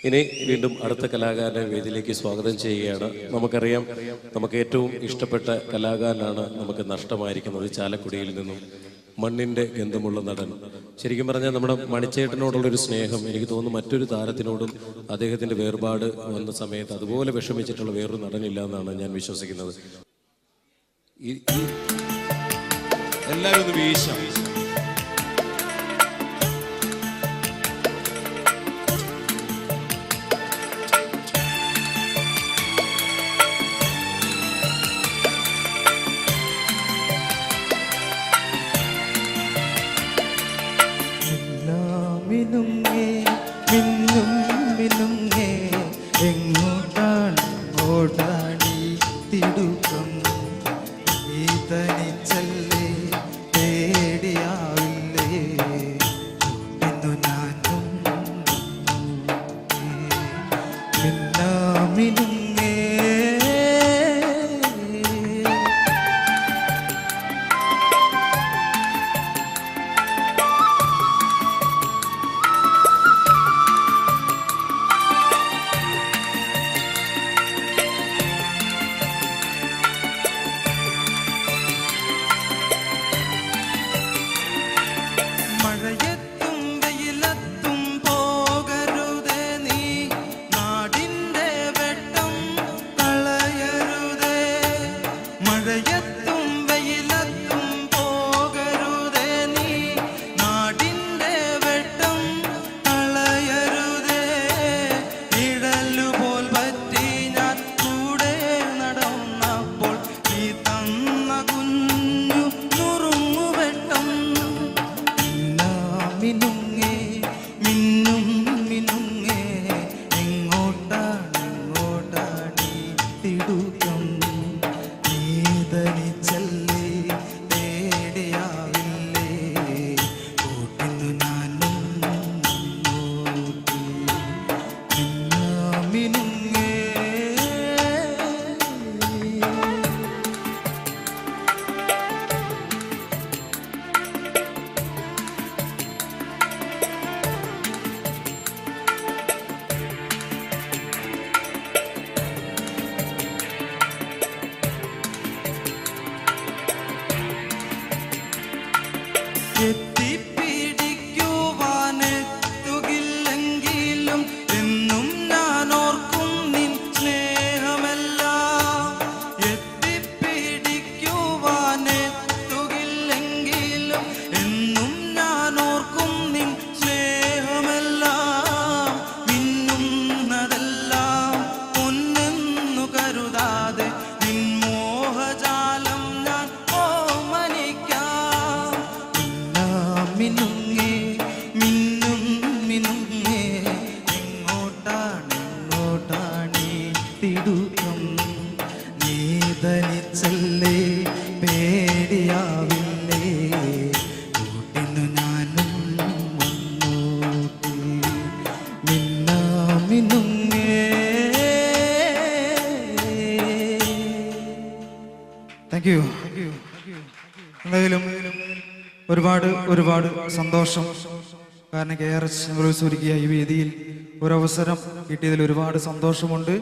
ഇനി വീണ്ടും അടുത്ത കലാകാരനെ വേദിയിലേക്ക് സ്വാഗതം ചെയ്യുകയാണ്. നമുക്കറിയാം, നമുക്ക് ഏറ്റവും ഇഷ്ടപ്പെട്ട കലാകാരനാണ് നമുക്ക് നഷ്ടമായിരിക്കുന്നത്. ചാലക്കുടിയിൽ നിന്നും മണ്ണിൻ്റെ ഗന്ധമുള്ള നടൻ. ശരിക്കും പറഞ്ഞാൽ നമ്മുടെ മണിച്ചേട്ടനോടുള്ളൊരു സ്നേഹം എനിക്ക് തോന്നുന്നു മറ്റൊരു താരത്തിനോടും അദ്ദേഹത്തിൻ്റെ വേർപാട് വന്ന സമയത്ത് അതുപോലെ വിഷമിച്ചിട്ടുള്ള വേറൊരു നടനില്ല എന്നാണ് ഞാൻ വിശ്വസിക്കുന്നത്. എല്ലാവരും ഒന്ന് വീശാം. മിനുങ്ങേ മിന്നും മിനുങ്ങേ എങ്ങോട്ടാണ് ഓടാടി തിടുക്കം ഈ തനിച്ചല്ലേ പേടിയാവില്ലേ എന്നു ഞാനും മിന്നാ മിനുങ്ങേ എത്തിപ്പിടിക്കുവാനെത്തുകില്ലെങ്കിലും എന്നും ഞാൻ ഓർക്കും നിൻ സ്നേഹമെല്ലാം. എത്തിപ്പിടിക്കുവാനെത്തുകില്ലെങ്കിലും എന്നും ഞാൻ ഓർക്കും നിൻ സ്നേഹമെല്ലാം. മിന്നുന്നതെല്ലാം പൊന്നെന്നു കരുതാതെ നിൻ മോഹജാലം ഞാൻ ഓമനിക്കാം. മിനുങ്ങേ മിന്നും മിനുങ്ങേ എങ്ങോട്ടാണ് എങ്ങോട്ടാണീ തിടുക്കം നീ തനിച്ചല്ലേ പേടിയാവില്ലേ കൂട്ടിനു ഞാനും വന്നോട്ടെ മിന്നാ മിനുങ്ങേ. Thank you. എന്തായാലും ഒരുപാട് സന്തോഷം. കാരണം KRH ഒരുക്കിയ ഈ വേദിയിൽ ഒരവസരം കിട്ടിയതിൽ ഒരുപാട് സന്തോഷമുണ്ട്.